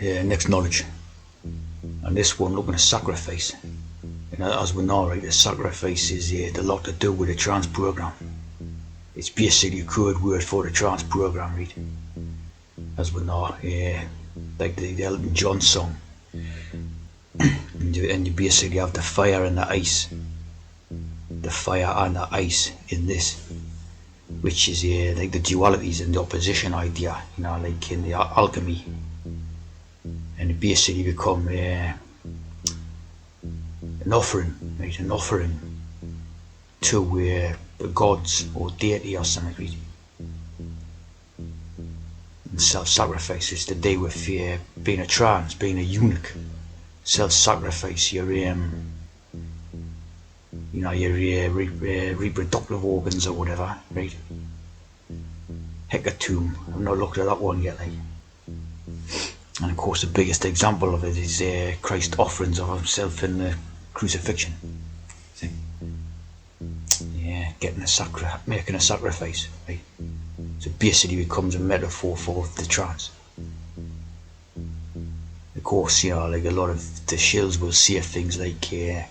next knowledge. And this one looking at sacrifice. And as we know, right, the sacrifice is a lot to do with the trance program. It's basically a code word for the trance program, right? As we know, like the Elton John song. And you basically have the fire and the ice. The fire and the ice in this, which is like the dualities and the opposition idea, like in the alchemy. And it basically become an offering, right? An offering to the gods or deity or something, right? And self-sacrifice is to do with being a trance, being a eunuch. Self-sacrifice, your reproductive organs or whatever, right? Hecatomb, I've not looked at that one yet, like. And of course the biggest example of it is Christ's offerings of himself in the crucifixion. See? Yeah, making a sacrifice, right? So basically becomes a metaphor for the trance. Of course, like a lot of the shills will say things like they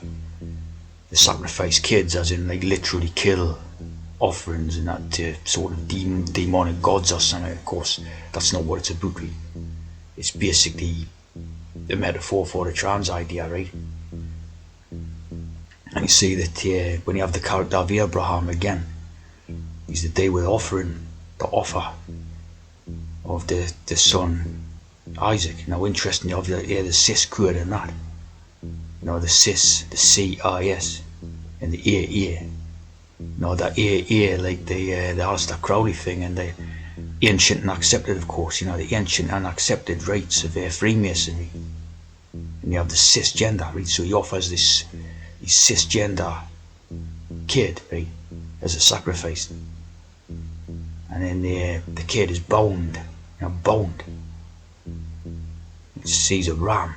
sacrifice kids, as in like literally kill offerings and that to sort of demonic gods or something. Of course, that's not what it's about, really. It's basically the metaphor for the trans idea, right? And you see that when you have the character of Abraham again, he's the day with offering, the offer of the son Isaac. Now interestingly, you have the cis code in that. The cis, the C-I-S, and the A-A. That A-A, like the Aleister Crowley thing, and the ancient and accepted, of course, the ancient and accepted rites of Freemasonry. And you have the cisgender, right? So he offers this cisgender kid, right, as a sacrifice. And then the kid is bound, bound. He sees a ram,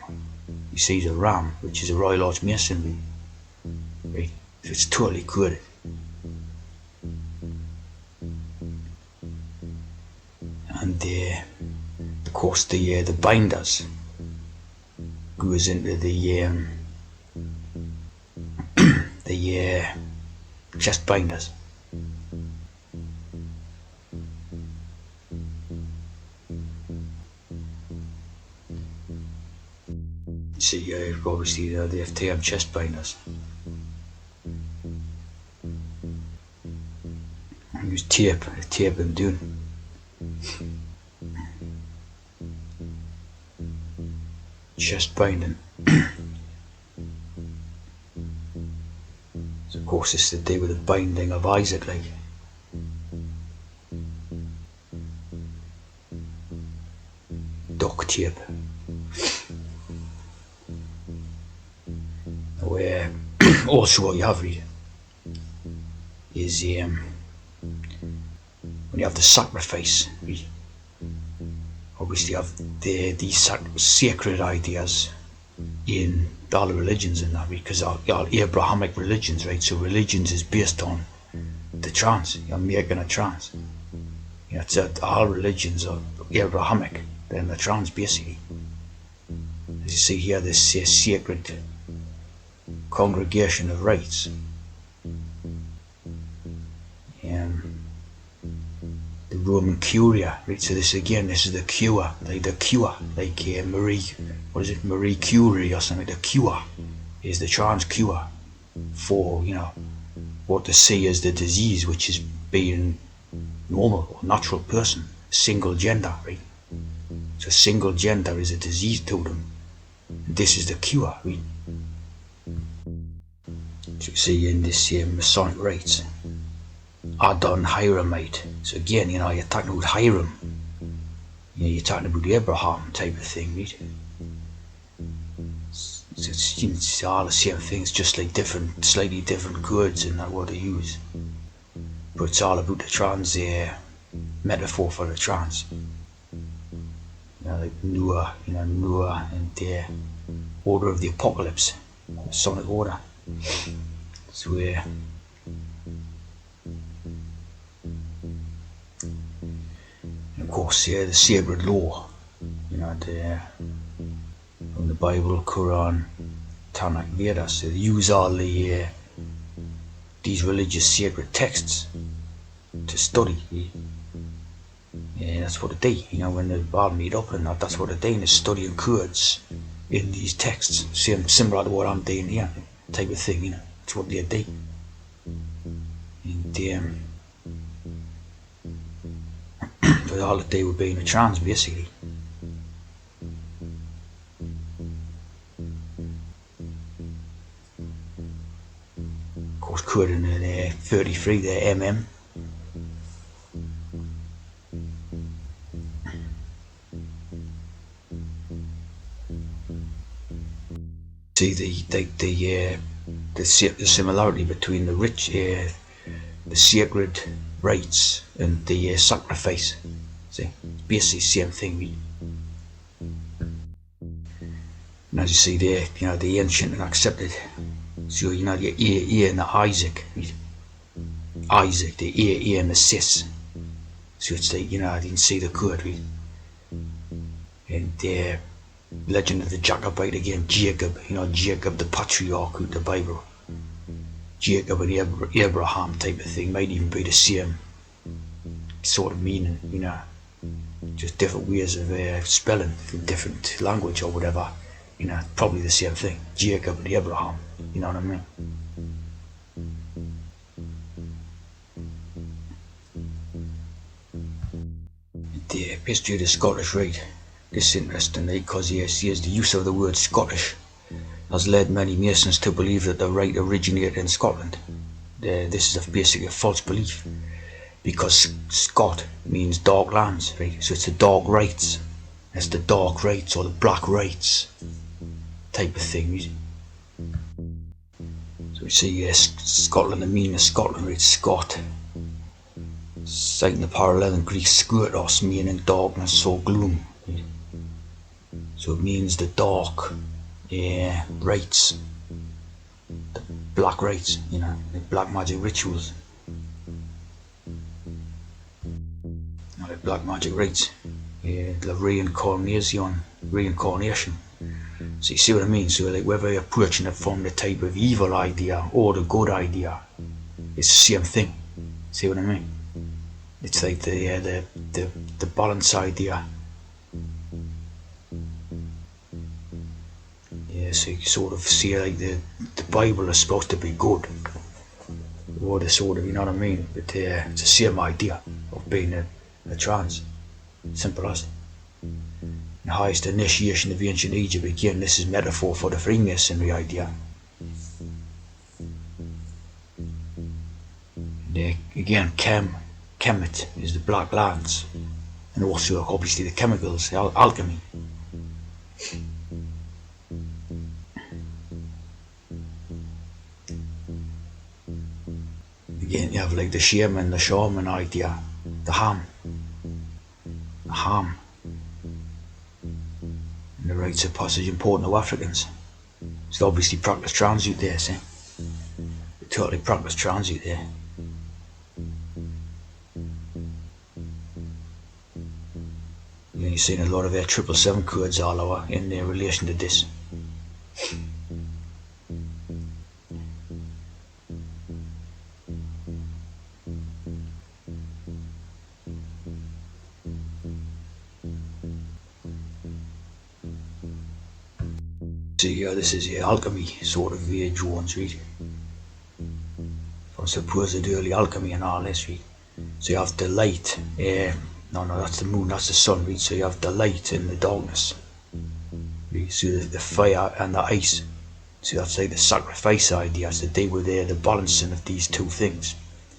which is a Royal Arch Masonry, right? So it's totally good. And of course the binders goes into the chest binders. See, obviously the FTM chest binders. Use tape them down. Chest binding. So of course it's the day with the binding of Isaac, like. Duct tape. Where also what you have read is when you have the sacrifice, obviously you have these sacred ideas in all the religions in that, because all Abrahamic religions, right? So religions is based on the trance. You're making a trance. It's all religions are Abrahamic. They're in the trance, basically. As you see here, this sacred congregation of rites. The Roman Curia, right? So this is the cure, like Marie Curie or something. The cure is the trans cure for what they see as the disease, which is being normal or natural person, single gender, right? So single gender is a disease to them. This is the cure, right? So you see in this Masonic rites, Adon Hiramite. So again, you're talking about Hiram. You're talking about Abraham type of thing, right? So it's all the same things, just like slightly different codes and what they use. But it's all about the trans metaphor for the trans. Like Noah, Noah and the order of the apocalypse, Masonic order. So of course, the sacred law from the Bible, Quran, Tanakh, Vedas. So they use all these religious sacred texts to study. Yeah, that's what they do. When they all meet up and that's what they're doing, is studying Kurds in these texts, similar to what I'm doing here, type of thing. That's what they do. And but all that they were being a trans, basically. Of course, Kurd in 33, they're MM. See the similarity between the sacred rites and the sacrifice. See, it's basically the same thing. And as you see there, the ancient and accepted. So the ear and the Isaac, Isaac, the ear and the sis. So it's like I didn't see the Kurd, and the legend of the Jacobite again, Jacob. Jacob the patriarch of the Bible. Jacob and Abraham type of thing might even be the same sort of meaning, just different ways of spelling in different language or whatever. Probably the same thing. Jacob and Abraham. You know what I mean? The history of the Scottish Rite. This is interesting because he says the use of the word Scottish has led many Masons to believe that the rite originated in Scotland. This is basically a false belief, because Scot means dark lands, right? So it's the dark rites. It's the dark rites or the black rites type of thing. So we see Scotland, the meaning of Scotland, right? Scot. Citing the parallel in Greek, skurtos, meaning darkness or gloom. Right? So it means the dark rites, the black rites, the black magic rituals. The black magic rites, the reincarnation. So you see what I mean? So like whether you're approaching it from the type of evil idea or the good idea, it's the same thing. See what I mean? It's like the balance idea. So you sort of see like the Bible is supposed to be good, or the sort of, you know what I mean? But it's the same idea of being a trans. Simple as it. The highest initiation of ancient Egypt, again, this is metaphor for the Freemasonry idea. Again, Kemet is the black lands, and also obviously the chemicals, alchemy. Again, you have like the shaman idea, the ham, and the rites of passage important to Africans. So obviously practice transit there, see? They totally practice transit there. You're seeing a lot of their 777 codes all over in their relation to this. See, this is alchemy sort of drawings, right? From supposed early alchemy and all this, right? So you have the light, no, that's the moon, that's the sun, right? So you have the light and the darkness, right? So the fire and the ice. So that's like the sacrifice idea, so they were there, the balancing of these two things.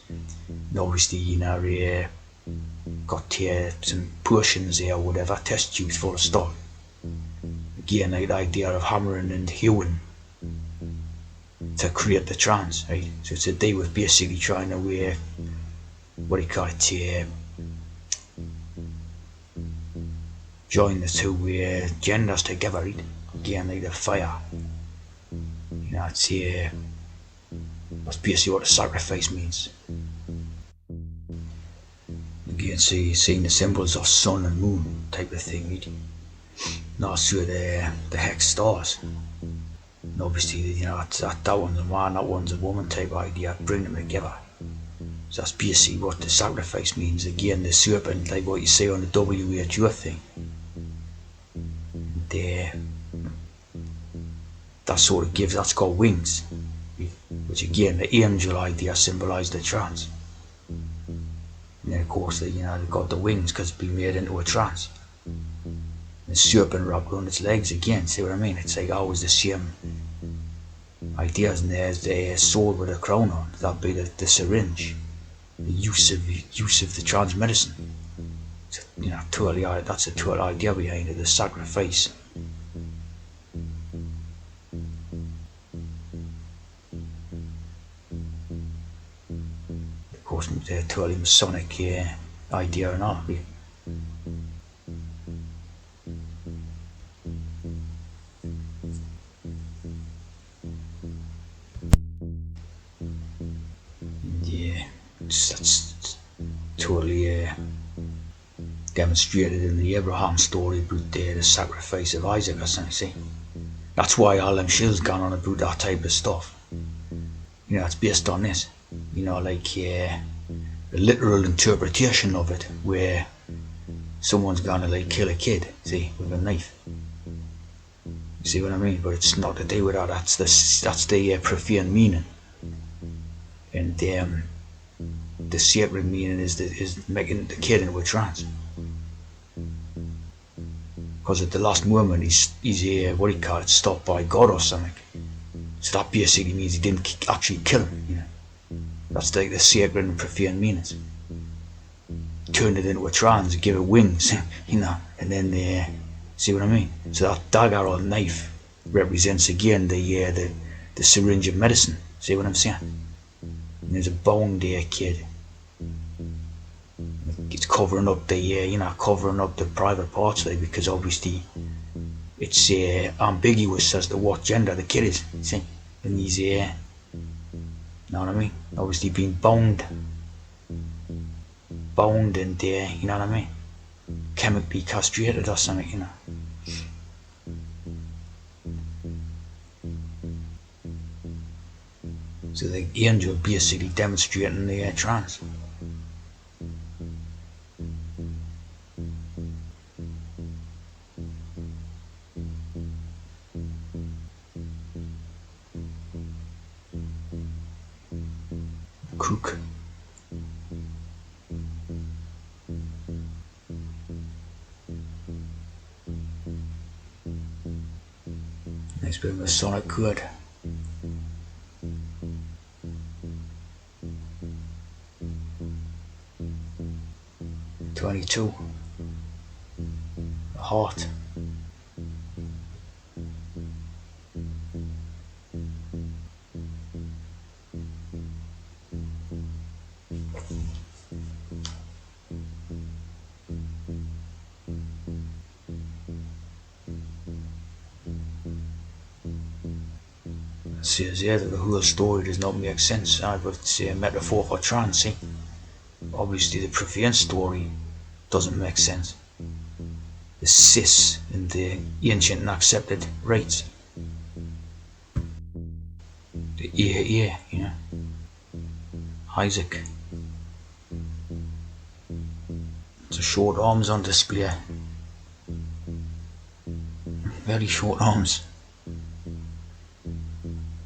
And obviously, got some potions there or whatever, test tubes full of stuff. Again, like the idea of hammering and hewing to create the trance, right? So it's they were basically trying to join the two genders together, right? Again, like the fire. It's that's basically what the sacrifice means. Again, seeing the symbols of sun and moon type of thing, right? not sure the hex stars. And obviously, that one's a man, that one's a woman type idea, bring them together. So that's basically what the sacrifice means. Again, the serpent, like what you say on the WHO thing. That sort of gives, that's got wings. Which again, the angel idea symbolised the trance. And then of course, they've got the wings because it's been made into a trance. The serpent wrapped around its legs again, see what I mean? It's like always the same ideas, and there's the sword with a crown on, that'd be the syringe. The use of the trance medicine. So, that's the total idea behind it, the sacrifice. Of course, the totally Masonic idea and all. Yeah, that's totally demonstrated in the Abraham story about the sacrifice of Isaac or something, see? That's why all them shills gone on about that type of stuff. It's based on this. Like the literal interpretation of it, where someone's gonna like kill a kid, see, with a knife. You see what I mean? But it's not to do with that. That's the profane meaning, and the sacred meaning is making the kid into a trance. Because at the last moment, he's what do you call it, stopped by God or something. So that basically means he didn't actually kill him. That's like the sacred and profane meanings. Turn it into a trance, give it wings, and then see what I mean. So that dagger or knife represents again the syringe of medicine. See what I'm saying? And there's a bone there, kid. It's covering up the private parts there, because obviously it's ambiguous as to what gender the kid is. See, and he's know what I mean? Obviously being bound, and you know what I mean? Chemically castrated or something, So the angel basically demonstrating the trance. Crook. Nice bit of Masonic code. $22. A heart. Says that the whole story does not make sense, but it's a metaphor for trance. See? Obviously the profane story doesn't make sense. The cis in the ancient and accepted rites. The ear, Isaac. The short arms on display. Very short arms.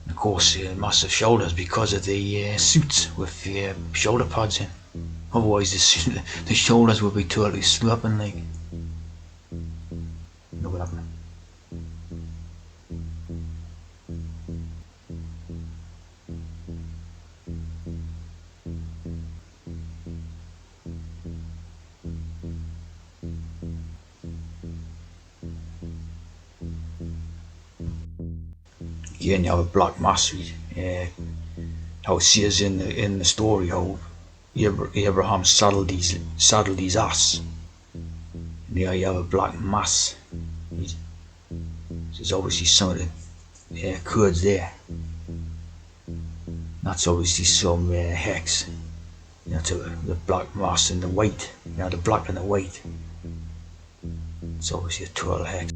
Of course, massive shoulders because of the suits with the shoulder pads in. Otherwise, the shoulders would be totally slapping like. Look what happened. Again, you have a black mass. How it says in the story how Abraham saddled his ass. And there you have a black mass. There's obviously some of the codes there. That's obviously some hex. To the black mass and the white. The black and the white. It's obviously a 12 hex.